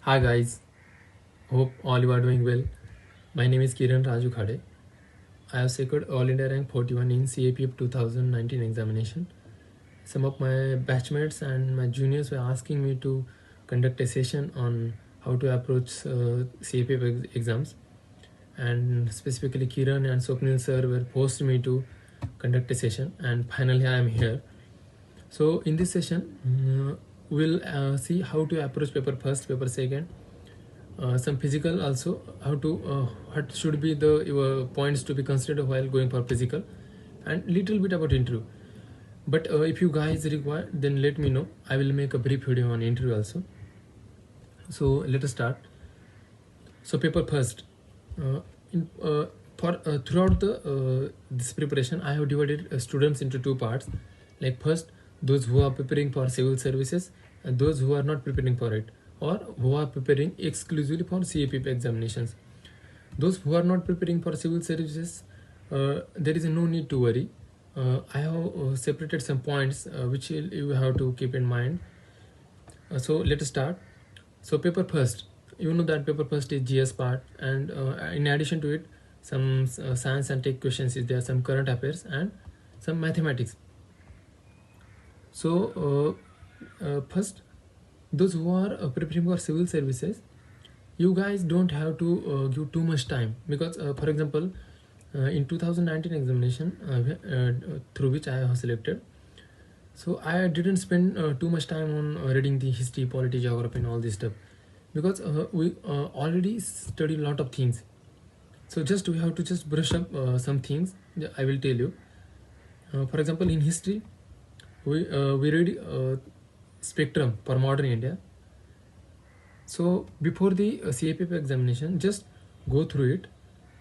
Hi guys, hope all you are doing well. My name is Kiran Raju Khade. I have secured All India rank 41 in CAPF 2019 examination. Some of my batchmates and my juniors were asking me to conduct a session on how to approach CAPF exams, and specifically Kiran and Swapnil sir were forced me to conduct a session, and finally I am here. So in this session, we'll see how to approach paper first, paper second, some physical also, how to what should be the your points to be considered while going for physical, and little bit about interview. But if you guys require, then let me know. I will make a brief video on interview also. So let us start. So paper first. In for throughout the this preparation, I have divided students into two parts. Like first, those who are preparing for civil services and those who are not preparing for it, or who are preparing exclusively for CAPP examinations. Those who are not preparing for civil services, there is no need to worry. I have separated some points which you have to keep in mind. So let us start. So paper first, you know that paper first is GS part, and in addition to it, some science and tech questions is there, some current affairs and some mathematics. So first, those who are preparing for civil services, you guys don't have to give too much time, because for example, in 2019 examination through which I have selected, so I didn't spend too much time on reading the history, polity, geography and all this stuff, because we already study a lot of things. So just we have to just brush up some things. I will tell you. For example, in history, we read spectrum for modern India. So before the CAPP examination, just go through it,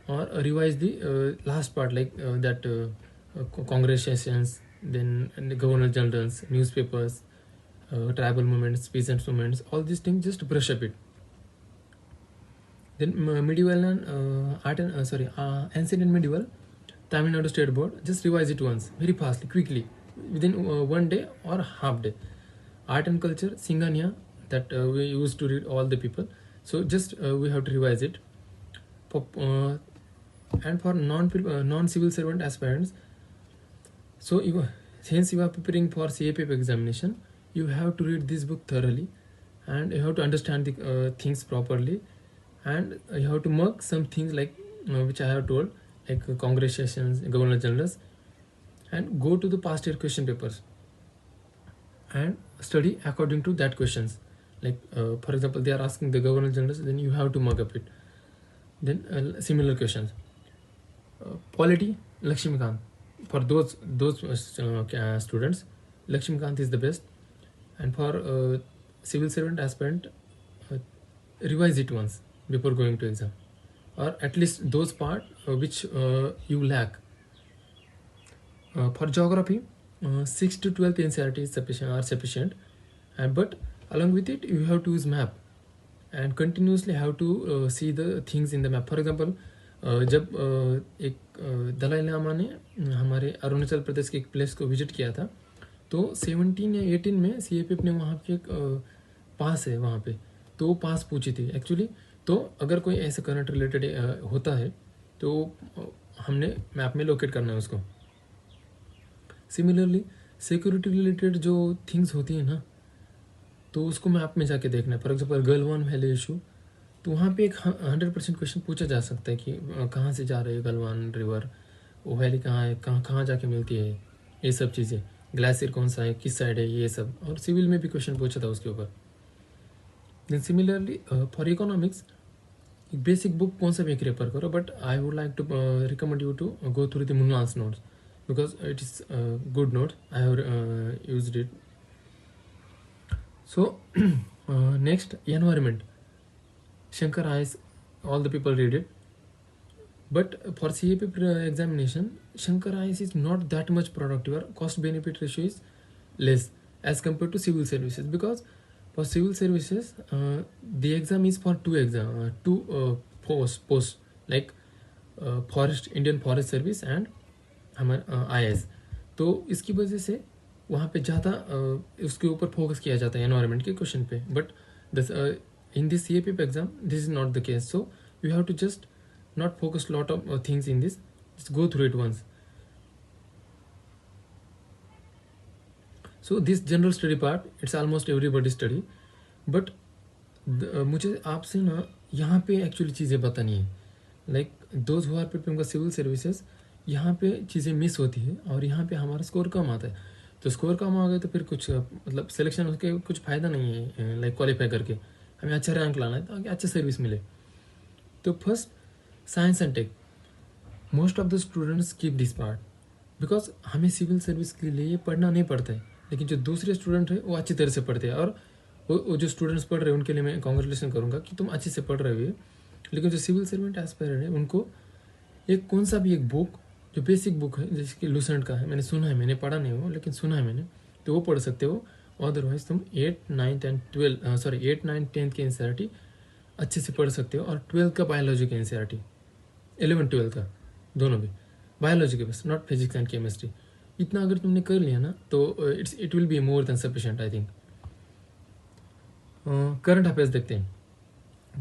or revise the last part, like that Congress sessions, then the governor generals, newspapers, tribal movements, peasants movements, all these things. Just brush up it. Then medieval and ancient and medieval, Tamil Nadu State Board, just revise it once, very fastly, quickly, within 1 day or half day. Art and culture, Singhania, that we used to read all the people. So just we have to revise it. And for non-civil servant aspirants, so since you are preparing for CAPF examination, you have to read this book thoroughly, and you have to understand the things properly, and you have to mark some things like which I have told, like Congress sessions, governor generals, and go to the past year question papers and study according to that questions. Like for example, they are asking the governor generals, then you have to mark up it. Then similar questions. Polity, Lakshmikant. For those students, Lakshmikant is the best. And for civil servant aspirant, revise it once before going to exam, or at least those part which you lack. For geography, 6 to 12 NCERT is sufficient, and but along with it you have to use map and continuously have to see the things in the map. For example, जब एक दलाई लामा ने हमारे अरुणाचल प्रदेश के एक place को visit किया था, तो 17 या 18 में CAPF ने वहाँ पे एक पास है वहाँ पे, तो वो पास पूछी थी एक्चुअली. तो अगर कोई ऐसा करंट रिलेटेड होता है तो हमने मैप में लोकेट करना है उसको. सिमिलरली सिक्योरिटी रिलेटेड जो थिंग्स होती है ना, तो उसको मैप में जाके देखना है. For example Galwan valley issue, तो वहाँ पे एक 100% क्वेश्चन पूछा जा सकता है कि कहाँ से जा रही है गलवान रिवर, वो वैली कहाँ है, कहाँ जाके मिलती है, ये सब चीज़ें, ग्लेशियर कौन सा है, किस साइड है, ये सब. और सिविल में भी क्वेश्चन पूछा था उसके ऊपर. देन सिमिलरली फॉर इकोनॉमिक्स, एक बेसिक बुक कौन सा भी एक रेफर करो, but I would like to recommend you to go through the मुन्नास notes, because it is a good note. I have used it. So next, environment, Shankar Eyes, all the people read it. But for CAPP examination, Shankar Eyes is not that much productive, or cost benefit ratio is less as compared to civil services, because for civil services the exam is for two posts, like forest, Indian Forest Service and हमारा IAS. तो इसकी वजह से वहाँ पे ज़्यादा उसके ऊपर फोकस किया जाता है एनवायरनमेंट के क्वेश्चन पे. But in this CAPF exam, this is not the case. So you have to just not focus lot of things in this, just go through it once. So this general study part, it's almost everybody study, but मुझे आपसे ना यहाँ पे actually चीज़ें बतानी है. Like those who are preparing for civil services, यहाँ पे चीज़ें मिस होती है और यहाँ पे हमारा स्कोर कम आता है. तो स्कोर कम आ गए तो फिर कुछ मतलब सिलेक्शन उसके कुछ फ़ायदा नहीं है. लाइक क्वालिफाई करके हमें अच्छा रैंक लाना है ताकि अच्छी सर्विस मिले. तो first science and tech, most of the students keep this part, because हमें सिविल सर्विस के लिए पढ़ना नहीं पड़ता है, लेकिन जो दूसरे स्टूडेंट है वो अच्छी तरह से पढ़ते हैं. और वो जो स्टूडेंट्स पढ़ रहे हैं उनके लिए मैं कॉन्ग्रेचुलेसन करूँगा कि तुम अच्छे से पढ़ रहे हो. लेकिन जो सिविल सर्वेंट एस्पायरर है उनको एक कौन सा भी एक बुक जो बेसिक बुक है, जैसे कि लूसेंट का है, मैंने सुना है, मैंने पढ़ा नहीं हो लेकिन सुना है मैंने, तो वो पढ़ सकते हो. अदरवाइज तुम 8, 9 एंड 12 सॉरी 8, 9, 10 के NCERT अच्छे से पढ़ सकते हो. और 12 का बायोलॉजी का NCERT, 11, 12 का दोनों भी बायोलॉजी के, बस नॉट फिजिक्स एंड केमिस्ट्री. इतना अगर तुमने कर लिया ना तो it will be more than sufficient I think. Current affairs देखते हैं.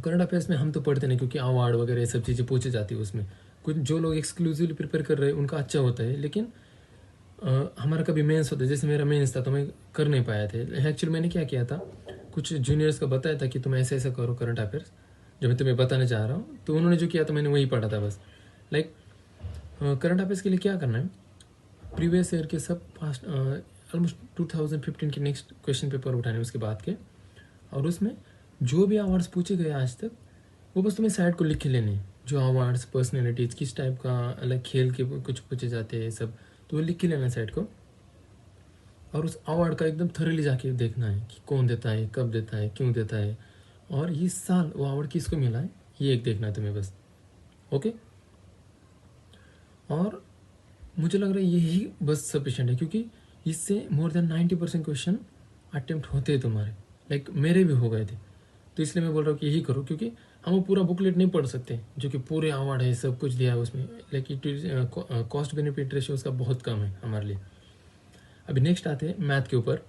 करंट अफेयर्स में हम तो पढ़ते नहीं क्योंकि अवार्ड वगैरह ये सब चीज़ें पूछी जाती है उसमें. कुछ जो लोग एक्सक्लूसिवली प्रिपेयर कर रहे हैं उनका अच्छा होता है, लेकिन हमारा कभी मेंस होता है. जैसे मेरा मेंस था तो मैं कर नहीं पाया थे. एक्चुअली मैंने क्या किया था, कुछ जूनियर्स को बताया था कि तुम ऐसे ऐसा करो करंट अफेयर्स, जो मैं तुम्हें बताने चाह रहा हूँ. तो उन्होंने जो किया था मैंने वही पढ़ा था बस. लाइक करंट अफेयर्स के लिए क्या करना है, प्रीवियस ईयर के सब पास्ट ऑलमोस्ट 2015 के नेक्स्ट क्वेश्चन पेपर उठाने उसके बाद के, और उसमें जो भी अवार्ड्स पूछे गए आज तक वो बस तुम्हें साइड को लिख के लेने. जो अवार्ड्स, पर्सनैलिटीज, किस टाइप का, अलग खेल के कुछ पूछे जाते हैं सब, तो वो लिख के लेना साइड को. और उस अवार्ड का एकदम थॉरली जाके देखना है कि कौन देता है, कब देता है, क्यों देता है, और इस साल वो अवार्ड किसको मिला है, ये एक देखना है तुम्हें बस. ओके. और मुझे लग रहा है यही बस सफिशिएंट है, क्योंकि इससे मोर देन 90% क्वेश्चन अटेम्प्ट होते हैं तुम्हारे. लाइक मेरे भी हो गए थे. तो इसलिए मैं बोल रहा हूँ कि यही करो, क्योंकि हम वो पूरा बुकलेट नहीं पढ़ सकते जो कि पूरे अवार्ड है, सब कुछ दिया है उसमें. लाइक कॉस्ट बेनिफिट रेशियो उसका बहुत कम है हमारे लिए. अभी नेक्स्ट आते हैं मैथ के ऊपर.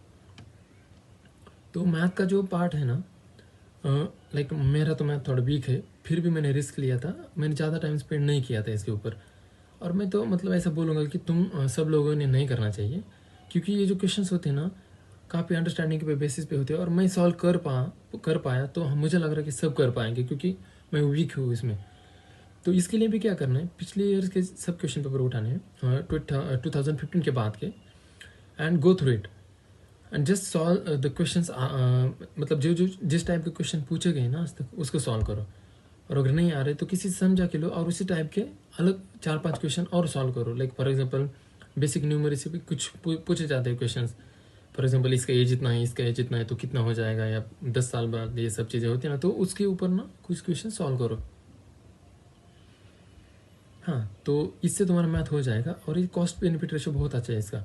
तो मैथ का जो पार्ट है ना, लाइक मेरा तो मैथ थोड़ा वीक है, फिर भी मैंने रिस्क लिया था. मैंने ज़्यादा टाइम स्पेंड नहीं किया था इसके ऊपर. और मैं तो मतलब ऐसा बोलूँगा कि तुम सब लोगों ने नहीं करना चाहिए, क्योंकि ये जो क्वेश्चंस होते हैं ना काफ़ी अंडरस्टैंडिंग के बेसिस पे होते हैं. और मैं सॉल्व कर पाया तो मुझे लग रहा है कि सब कर पाएंगे, क्योंकि मैं वीक हूँ इसमें. तो इसके लिए भी क्या करना है, पिछले ईयर्स के सब क्वेश्चन पेपर उठाने हैं 2015 के बाद के, and go through it and just solve the questions. मतलब जो जो जिस टाइप के क्वेश्चन पूछे गए ना आज तक उसको सॉल्व करो. और अगर नहीं आ रहे तो किसी से समझा के लो और उसी टाइप के अलग 4-5 क्वेश्चन और सॉल्व करो. लाइक फॉर एग्जांपल बेसिक न्यूमरी से भी कुछ पूछे जाते हैं क्वेश्चंस. फॉर एग्जांपल इसका एज इतना है, इसका एज इतना है, तो कितना हो जाएगा, या 10 साल बाद, ये सब चीज़ें होती हैं ना, तो उसके ऊपर ना कुछ क्वेश्चन सॉल्व करो. हाँ, तो इससे तुम्हारा मैथ हो जाएगा. और ये कॉस्ट बेनिफिट रेशियो बहुत अच्छा है इसका.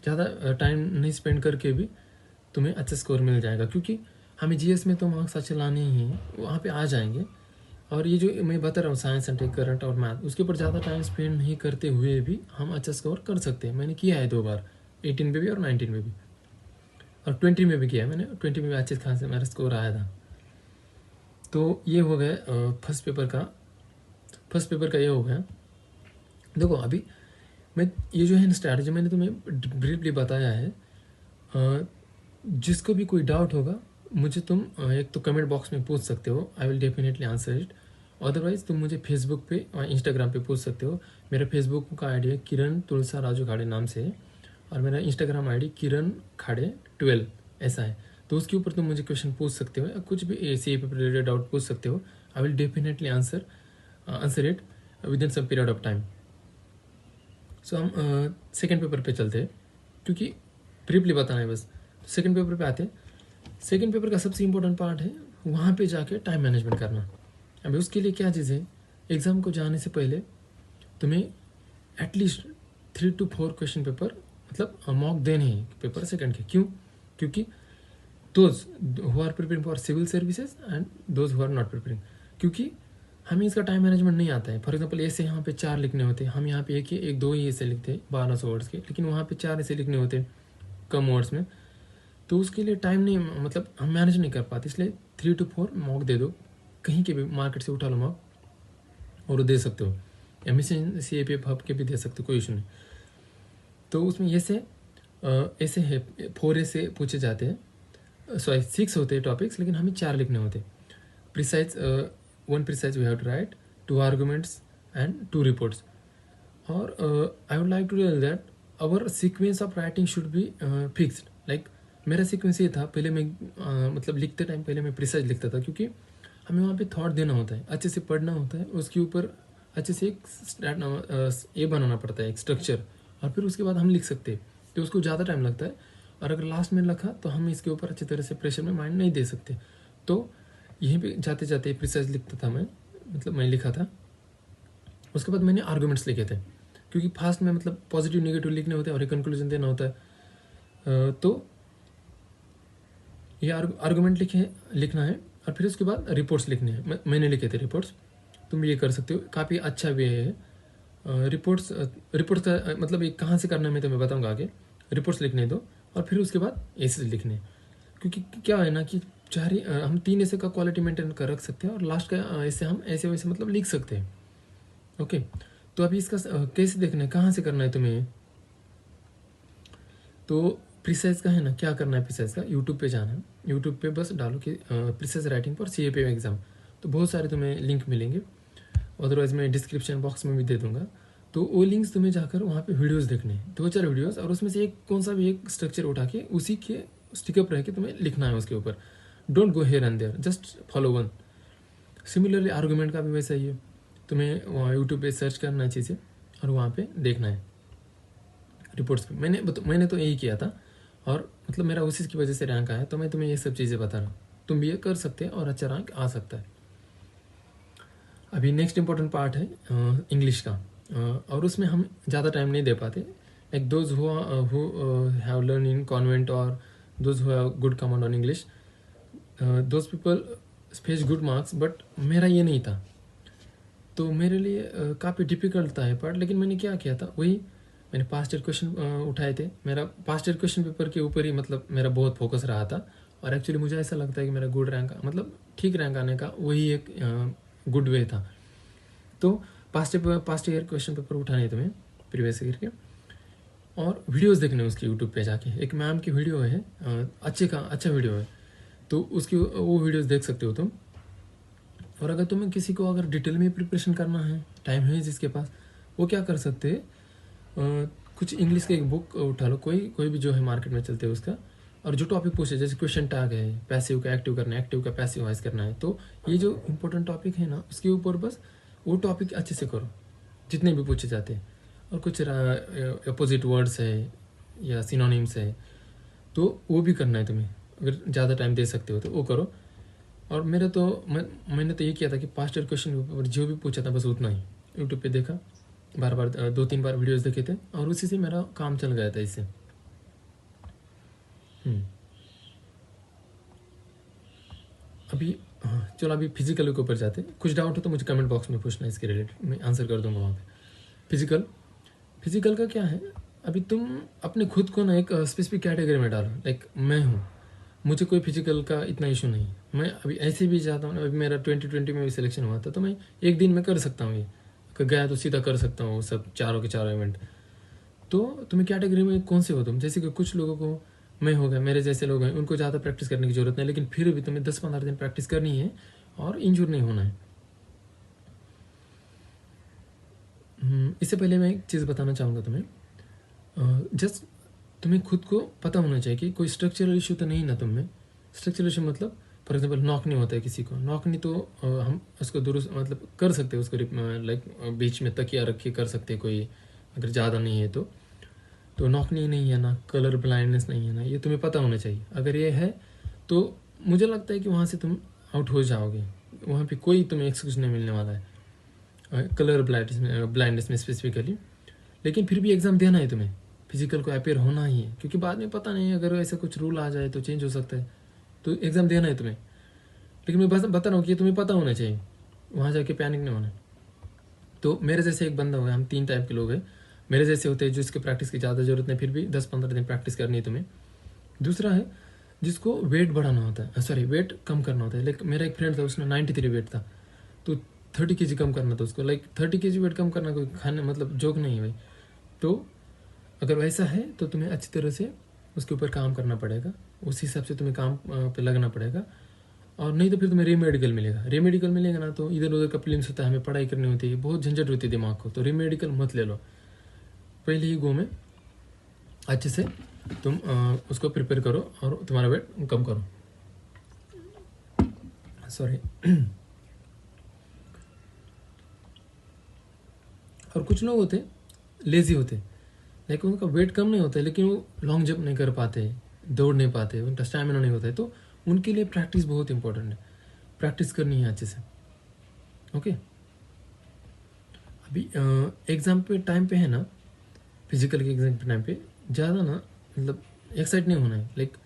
ज़्यादा टाइम नहीं स्पेंड करके भी तुम्हें अच्छा स्कोर मिल जाएगा, क्योंकि हमें GS में तो मार्क्स अच्छे लाने ही हैं, वहाँ पे आ जाएंगे. और ये जो मैं बता रहा हूँ साइंस एंड टेक, करंट और मैथ, उसके ऊपर ज़्यादा टाइम स्पेंड नहीं करते हुए भी हम अच्छा स्कोर कर सकते हैं. मैंने किया है 2 बार, 18 में भी और 19 में भी, और 20 में भी किया है मैंने. 20 में भी अच्छे खासे मेरा स्कोर आया था. तो ये हो गया फर्स्ट पेपर का ये हो गया. देखो अभी मैं ये जो है ना स्ट्रैटेजी मैंने तुम्हें ब्रीफली बताया है. जिसको भी कोई डाउट होगा मुझे तुम एक तो कमेंट बॉक्स में पूछ सकते हो, I will definitely answer it. Otherwise तुम मुझे फेसबुक पे और इंस्टाग्राम पे पूछ सकते हो. मेरा फेसबुक का आईडी है किरण तुलसा राजू खाड़े नाम से है, और मेरा इंस्टाग्राम आईडी किरण खाड़े 12 ऐसा है. तो उसके ऊपर तुम मुझे क्वेश्चन पूछ सकते हो, या कुछ भी CAPF रिलेटेड डाउट पूछ सकते हो. I will definitely answer it within some period of time. So हम सेकेंड पेपर पे चलते हैं, क्योंकि ब्रीफली बताना है बस. सेकेंड पेपर पे आते हैं. सेकेंड पेपर का सबसे इम्पोर्टेंट पार्ट है वहाँ पे जाके टाइम मैनेजमेंट करना. अभी उसके लिए क्या चीज़ है, एग्ज़ाम को जाने से पहले तुम्हें एटलीस्ट 3 to 4 क्वेश्चन पेपर मतलब मॉक देने हैं पेपर सेकंड के. क्यों? क्योंकि those who are preparing for civil services and those who are not preparing, क्योंकि हमें इसका टाइम मैनेजमेंट नहीं आता है. फॉर एग्जांपल ऐसे यहाँ पे 4 लिखने होते हैं, हम यहाँ पे एक 2 ही ऐसे लिखते हैं 1200 वर्ड्स के, लेकिन वहाँ पे 4 ऐसे लिखने होते हैं कम वर्ड्स में. तो उसके लिए टाइम नहीं, मतलब हम मैनेज नहीं कर पाते, इसलिए 3 to 4 मॉक दे दो, कहीं के भी मार्केट से उठा लो मॉक और दे सकते हो। एमएससी सीएपीएफ हब के भी दे सकते हो, कोई इशू नहीं। तो उसमें ऐसे है 4 ऐसे पूछे जाते हैं, सॉरी 6 होते हैं टॉपिक्स, लेकिन हमें 4 लिखने होते हैं। Precise 1 precise we have to write, 2 arguments and 2 reports. और I would like to tell that our sequence of writing should be fixed. Like मेरा सीक्वेंस ये था, पहले मैं मतलब लिखते टाइम पहले मैं प्रिसाइज लिखता था, क्योंकि हमें वहाँ पे थॉट देना होता है, अच्छे से पढ़ना होता है, उसके ऊपर अच्छे से एक ये बनाना पड़ता है, एक स्ट्रक्चर, और फिर उसके बाद हम लिख सकते हैं। तो उसको ज़्यादा टाइम लगता है, और अगर लास्ट में लिखा तो हम इसके ऊपर अच्छी तरह से प्रेशर में माइंड नहीं दे सकते। तो यहीं पे जाते जाते प्रिसाइज लिखता था मैं, मतलब मैं लिखा था। उसके बाद मैंने आर्गूमेंट्स लिखे थे, क्योंकि फास्ट में मतलब पॉजिटिव नेगेटिव लिखने होते हैं और एक कंक्लूजन देना होता है। तो ये आर्गूमेंट लिखना है, और फिर उसके बाद रिपोर्ट्स लिखने हैं। मैंने लिखे थे रिपोर्ट्स, तुम ये कर सकते हो, काफ़ी अच्छा वे है। रिपोर्ट्स का मतलब ये कहाँ से करना है मैं तुम्हें बताऊंगा आगे। रिपोर्ट्स लिखने दो, और फिर उसके बाद ऐसे लिखने, क्योंकि क्या है ना कि हम 3 ऐसे का क्वालिटी मेंटेन कर रख सकते हैं, और लास्ट का ऐसे हम ऐसे वैसे मतलब लिख सकते हैं। ओके, तो अभी इसका कैसे देखना है, कहाँ से करना है तुम्हें। तो प्रिसाइज का है ना, क्या करना है प्रिसाइज का, यूट्यूब पे जाना है। यूट्यूब पे बस डालो कि precise writing for CAPF exam, तो बहुत सारे तुम्हें लिंक मिलेंगे, अदरवाइज मैं डिस्क्रिप्शन बॉक्स में भी दे दूंगा। तो वो लिंक्स तुम्हें जाकर वहाँ पे वीडियोस देखने हैं, 2-4 वीडियोस, और उसमें से एक कौन सा भी एक स्ट्रक्चर उठा के उसी के स्टिकअप रह के तुम्हें लिखना है उसके ऊपर। Don't go here and there, just follow one. Similarly argument का भी वैसा ही है, तुम्हें वहाँ यूट्यूब पे सर्च करना है चीज़ें, और वहाँ पे देखना है रिपोर्ट्स पे। मैंने तो यही किया था, और मतलब मेरा उसी की वजह से रैंक आया, तो मैं तुम्हें ये सब चीज़ें बता रहा हूँ, तुम भी ये कर सकते हैं और अच्छा रैंक आ सकता है। अभी नेक्स्ट इंपॉर्टेंट पार्ट है इंग्लिश का, और उसमें हम ज़्यादा टाइम नहीं दे पाते। Like those who have learn in convent और those who have good command on English, those people face good marks, but मेरा ये नहीं था। तो मेरे लिए काफ़ी डिफिकल्ट था ये पार्ट, लेकिन मैंने क्या किया था, वही मैंने पास्ट ईयर क्वेश्चन उठाए थे। मेरा पास्ट ईयर क्वेश्चन पेपर के ऊपर ही मतलब मेरा बहुत फोकस रहा था, और एक्चुअली मुझे ऐसा लगता है कि मेरा गुड रैंक, मतलब ठीक रैंक आने का वही एक गुड वे था। तो पास्ट ईयर क्वेश्चन पेपर उठाने थे मैं प्रीवियस ईयर के, और वीडियोस देखने उसकी यूट्यूब पे जाके। एक मैम की वीडियो है, अच्छा वीडियो है, तो उसकी वो वीडियोस देख सकते हो तुम। और अगर तुम्हें किसी को अगर डिटेल में प्रिपरेशन करना है, टाइम है जिसके पास, वो क्या कर सकते हैं, कुछ इंग्लिश का एक बुक उठा लो, कोई भी जो है मार्केट में चलते हैं उसका, और जो टॉपिक पूछे, जैसे क्वेश्चन टैग है, पैसिव का एक्टिव करना है, एक्टिव का पैसिवाइज करना है, तो ये जो इंपॉर्टेंट टॉपिक है ना, उसके ऊपर बस वो टॉपिक अच्छे से करो, जितने भी पूछे जाते हैं। और कुछ अपोजिट वर्ड्स है या सिनोनिम्स है, तो वो भी करना है तुम्हें, अगर ज़्यादा टाइम दे सकते हो तो वो करो। और मैंने तो ये किया था कि पास्ट ईयर क्वेश्चन पेपर जो भी पूछा था बस उतना ही यूट्यूब पे देखा, बार बार 2-3 बार वीडियोस देखे थे, और उसी से मेरा काम चल गया था इससे। अभी चलो अभी फिजिकल के ऊपर जाते हैं। कुछ डाउट हो तो मुझे कमेंट बॉक्स में पूछना, इसके रिलेटेड मैं आंसर कर दूंगा वहाँ पे। फिजिकल का क्या है, अभी तुम अपने खुद को ना एक स्पेसिफिक कैटेगरी में डालो। लाइक मैं हूँ, मुझे कोई फिजिकल का इतना इशू नहीं, मैं अभी ऐसे भी चाहता हूँ। अभी मेरा 2020 में भी सिलेक्शन हुआ था, तो मैं एक दिन में कर सकता हूँ, ये गया तो सीधा कर सकता हूँ सब चारों के चारों इवेंट। तो तुम्हें कैटेगरी में कौन से हो तुम, जैसे कि कुछ लोगों को, मैं हो गया, मेरे जैसे लोग हैं, उनको ज़्यादा प्रैक्टिस करने की जरूरत नहीं, लेकिन फिर भी तुम्हें 10-15 दिन प्रैक्टिस करनी है और इंजूर नहीं होना है। इससे पहले मैं एक चीज़ बताना चाहूँगा तुम्हें, जस्ट तुम्हें खुद को पता होना चाहिए कि कोई स्ट्रक्चरल इशू तो नहीं ना तुम में। स्ट्रक्चरल इशू मतलब फॉर एग्जांपल नॉक नहीं होता है किसी को, नॉक नहीं, तो हम उसको दुरुस्त मतलब कर सकते हैं उसको, लाइक बीच में तकिया रख के कर सकते हैं कोई, अगर ज़्यादा नहीं है तो नॉक नहीं है ना, कलर ब्लाइंडनेस नहीं है ना, ये तुम्हें पता होना चाहिए। अगर ये है तो मुझे लगता है कि वहाँ से तुम आउट हो जाओगे, वहाँ पे कोई तुम्हें एक्सक्यूज नहीं मिलने वाला है कलर ब्लाइंडनेस में स्पेसिफिकली। लेकिन फिर भी एग्ज़ाम देना है तुम्हें, फिजिकल को अपेयर होना ही है, क्योंकि बाद में पता नहीं अगर ऐसा कुछ रूल आ जाए तो चेंज हो सकता है, तो एग्ज़ाम देना है तुम्हें। लेकिन मैं बस बता रहा हूँ कि तुम्हें पता होना चाहिए, वहाँ जाके पैनिक नहीं होना। तो मेरे जैसे एक बंदा हुआ, हम 3 टाइप के लोग हैं। मेरे जैसे होते हैं जो इसके प्रैक्टिस की ज़्यादा ज़रूरत नहीं, फिर भी 10-15 दिन प्रैक्टिस करनी है तुम्हें। दूसरा है जिसको वेट बढ़ाना होता है, सॉरी वेट कम करना होता है। लाइक मेरा एक फ्रेंड था, उसने 93 वेट था, तो 30 kg कम करना था उसको। लाइक 30 kg वेट कम करना कोई खाने मतलब जोक नहीं है भाई। तो अगर वैसा है तो तुम्हें अच्छी तरह से उसके ऊपर काम करना पड़ेगा, उस हिसाब से तुम्हें काम पे लगना पड़ेगा। और नहीं तो फिर तुम्हें रीमेडिकल मिलेगा। रीमेडिकल मिलेगा ना तो इधर उधर का प्रीलिम्स होता है, हमें पढ़ाई करनी होती है, बहुत झंझट होती है दिमाग को। तो रीमेडिकल मत ले लो, पहले ही गो में अच्छे से तुम उसको प्रिपेयर करो और तुम्हारा वेट कम करो। सॉरी। और कुछ लोग होते लेजी होते, लाइक उनका वेट कम नहीं होता है लेकिन वो लॉन्ग जंप नहीं कर पाते, दौड़ नहीं पाते, उनका स्टैमिना नहीं होता है। तो उनके लिए प्रैक्टिस बहुत इंपॉर्टेंट है, प्रैक्टिस करनी है अच्छे से। ओके, अभी एग्ज़ाम पे टाइम पे है ना, फिजिकल के एग्ज़ाम के टाइम पे ज़्यादा ना मतलब एक्साइट नहीं होना है। लाइक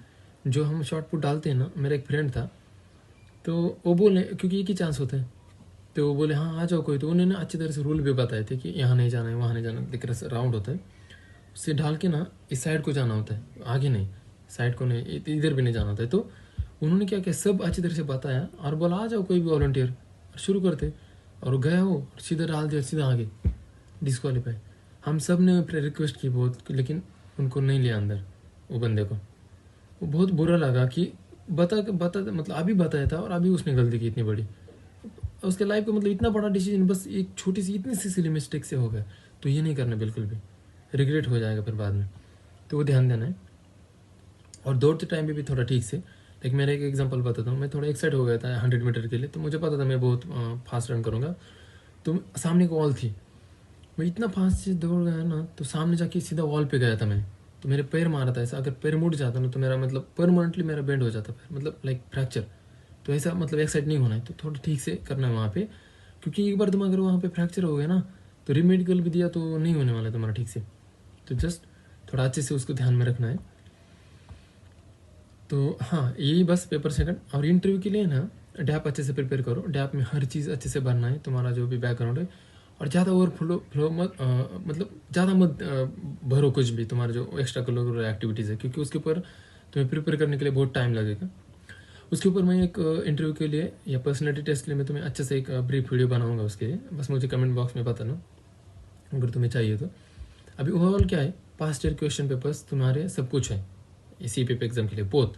जो हम शॉर्ट पुट डालते हैं ना, मेरा एक फ्रेंड था, तो वो बोले क्योंकि एक ही चांस होता है, तो वो बोले हाँ आ जाओ कोई। तो उन्होंने अच्छी तरह से रूल भी बताए थे कि यहाँ नहीं जाना है, वहाँ नहीं जाना, एक तरह से राउंड होता है, उससे ढाल के ना इस साइड को जाना होता है, आगे नहीं, साइड को नहीं, इधर भी नहीं जाना होता है। तो उन्होंने क्या किया, सब अच्छी तरह से बताया और बोला आ जाओ कोई भी वॉलंटियर, शुरू करते। और गया वो सीधा डाल दिया, सीधा आगे डिस्क्वालीफाई। हम सब ने रिक्वेस्ट की बहुत, लेकिन उनको नहीं लिया अंदर वो बंदे को। वो बहुत बुरा लगा कि बता मतलब अभी बताया था और अभी उसने गलती की इतनी बड़ी। उसके लाइफ का मतलब इतना बड़ा डिसीजन बस एक छोटी सी इतनी सी सिली मिस्टेक से हो गया। तो ये नहीं करना बिल्कुल भी, रिग्रेट हो जाएगा फिर बाद में। तो वो ध्यान देना है। और दौड़ते टाइम पे भी थोड़ा ठीक से, लाइक मेरा एक एग्जांपल बताता हूँ। मैं थोड़ा एक्साइट हो गया था 100 मीटर के लिए, तो मुझे पता था मैं बहुत फास्ट रन करूँगा। तो सामने एक वॉल थी, मैं इतना फास्ट से दौड़ गया ना, तो सामने जाके सीधा वॉल पे गया था मैं। तो मेरे पैर मारा था ऐसा, अगर पैर मुड़ जाता ना तो मेरा मतलब परमानेंटली मेरा बेंड हो जाता पैर, मतलब लाइक फ्रैक्चर। तो ऐसा मतलब एक्साइट नहीं होना है, तो थोड़ा ठीक से करना है वहाँ पे, क्योंकि एक बार तुम अगर वहाँ पे फ्रैक्चर हो गया ना तो रीमेडिकल भी दिया तो नहीं होने वाला है तुम्हारा ठीक से। तो जस्ट थोड़ा अच्छे से उसको ध्यान में रखना है। तो हाँ, यही बस पेपर सेकंड। और इंटरव्यू के लिए ना डैप अच्छे से प्रिपेयर करो, डैप में हर चीज़ अच्छे से भरना है, तुम्हारा जो भी बैकग्राउंड है। और ज़्यादा ओवरफ्लो मत मतलब ज़्यादा मत भरो कुछ भी, तुम्हारा जो एक्स्ट्रा करिकुलर एक्टिविटीज़ है, क्योंकि उसके ऊपर तुम्हें प्रिपेयर करने के लिए बहुत टाइम लगेगा। उसके ऊपर मैं एक इंटरव्यू के लिए या पर्सनैलिटी टेस्ट के लिए मैं तुम्हें अच्छे से एक ब्रीफ वीडियो बनाऊंगा उसके लिए, बस मुझे कमेंट बॉक्स में बताना अगर तुम्हें चाहिए तो। अभी ओवरऑल क्या है, पास्ट ईयर क्वेश्चन पेपर्स तुम्हारे सब कुछ है CPP एग्जाम के लिए, बहुत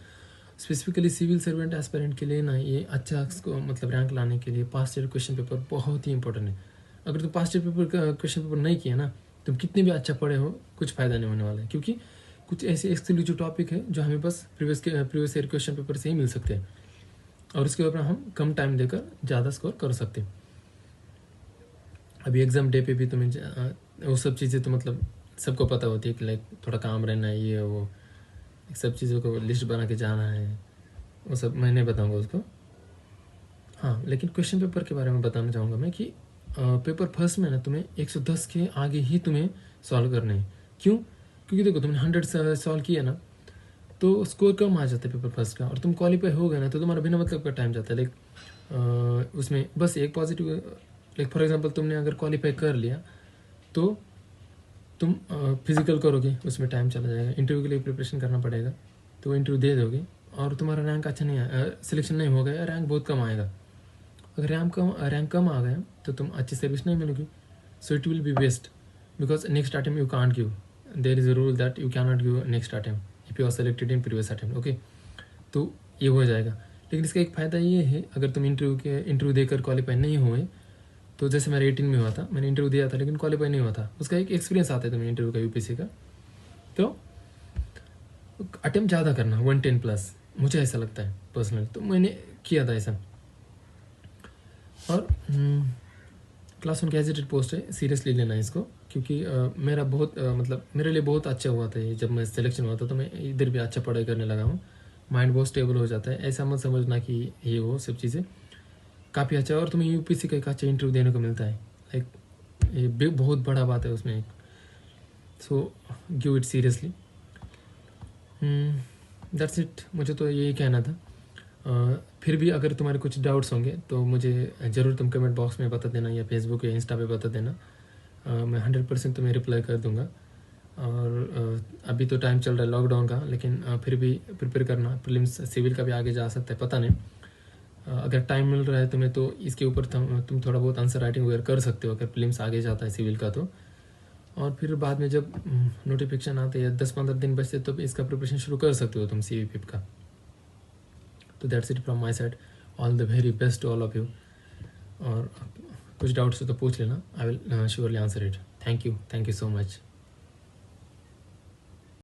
स्पेसिफिकली सिविल सर्वेंट एस्पिरेंट के लिए ना, ये अच्छा मतलब रैंक लाने के लिए पास्ट ईयर क्वेश्चन पेपर बहुत ही इंपॉर्टेंट है। अगर तुम past year paper question paper नहीं किया ना, तुम कितने भी अच्छा पढ़े हो कुछ फ़ायदा नहीं होने वाला है, क्योंकि कुछ ऐसे एक्सक्लूसिव टॉपिक है जो हमें बस प्रीवियस ईयर क्वेश्चन पेपर से ही मिल सकते हैं, और उसके ऊपर हम कम टाइम देकर ज़्यादा स्कोर कर सकते हैं। अभी एग्ज़ाम डे पे भी तुम्हें वो सब चीज़ें तो मतलब सबको पता होती है कि लाइक थोड़ा काम रहना है, ये वो सब चीज़ों को लिस्ट बना के जाना है, वो सब मैं नहीं बताऊँगा उसको। हाँ, लेकिन क्वेश्चन पेपर के बारे में बताना चाहूँगा मैं कि पेपर फर्स्ट में ना तुम्हें 110 के आगे ही तुम्हें सॉल्व करने हैं। क्यों? क्योंकि देखो तुमने 100 सॉल्व किया ना तो स्कोर कम आ जाता है पेपर फर्स्ट का, और तुम क्वालिफाई हो गए ना तो तुम्हारा बिना मतलब का टाइम जाता है। लाइक उसमें बस एक पॉजिटिव, लाइक फॉर एग्जांपल तुमने अगर क्वालिफाई कर लिया तो तुम फिजिकल करोगे, उसमें टाइम चला जाएगा, इंटरव्यू के लिए प्रिपरेशन करना पड़ेगा, तो इंटरव्यू दे दोगे और तुम्हारा रैंक अच्छा नहीं आया, सिलेक्शन नहीं हो गया, रैंक बहुत कम आएगा। अगर रैंक कम आ गया तो तुम अच्छी सर्विस नहीं मिलेगी, so it will be waste, because next attempt you can't give, there is a rule that you can not give next attempt if you are selected in previous attempt. Okay, तो ये हो जाएगा। लेकिन इसका एक फ़ायदा ये है, अगर तुम इंटरव्यू देकर क्वालिफाई नहीं हुए, तो जैसे मेरा 18 में हुआ था, मैंने इंटरव्यू दिया था लेकिन क्वालिफाई नहीं हुआ था, उसका एक एक्सपीरियंस आता है तुम्हें इंटरव्यू का, UPSC का। तो अटेम्प्ट ज़्यादा करना, 110+, मुझे ऐसा लगता है पर्सनली, तो मैंने किया था ऐसा। और क्लास 1 गैजेटेड पोस्ट है, सीरियसली लेना है इसको, क्योंकि मेरा बहुत मतलब मेरे लिए बहुत अच्छा हुआ था ये, जब मैं सिलेक्शन हुआ था तो मैं इधर भी अच्छा पढ़ाई करने लगा हूँ, माइंड बहुत स्टेबल हो जाता है। ऐसा मत समझना कि ये वो सब चीज़ें काफ़ी अच्छा है, और तुम्हें UPSC का एक अच्छा इंटरव्यू देने को मिलता है, लाइक ये बहुत बड़ा बात है उसमें, so give it seriously. That's it, मुझे तो यही कहना था। फिर भी अगर तुम्हारे कुछ डाउट्स होंगे तो मुझे ज़रूर तुम कमेंट बॉक्स में बता देना, या फेसबुक या इंस्टा पे बता देना, मैं 100% तुम्हें रिप्लाई कर दूंगा। और अभी तो टाइम चल रहा है लॉकडाउन का, लेकिन फिर भी प्रिपेयर करना। प्रीलिम्स सिविल का भी आगे जा सकता है, पता नहीं। अगर टाइम मिल रहा है तुम्हें तो इसके ऊपर तुम थोड़ा बहुत आंसर राइटिंग वगैरह कर सकते हो अगर प्रीलिम्स आगे जाता है सिविल का तो। और फिर बाद में जब नोटिफिकेशन आते हैं 10-15 दिन बचते तो इसका प्रिपरेशन शुरू कर सकते हो तुम CVPIP का। तो that's it from my side. All the very best to all of you. और कुछ डाउट्स हो तो पूछ लेना, I will surely answer it. Thank you so much.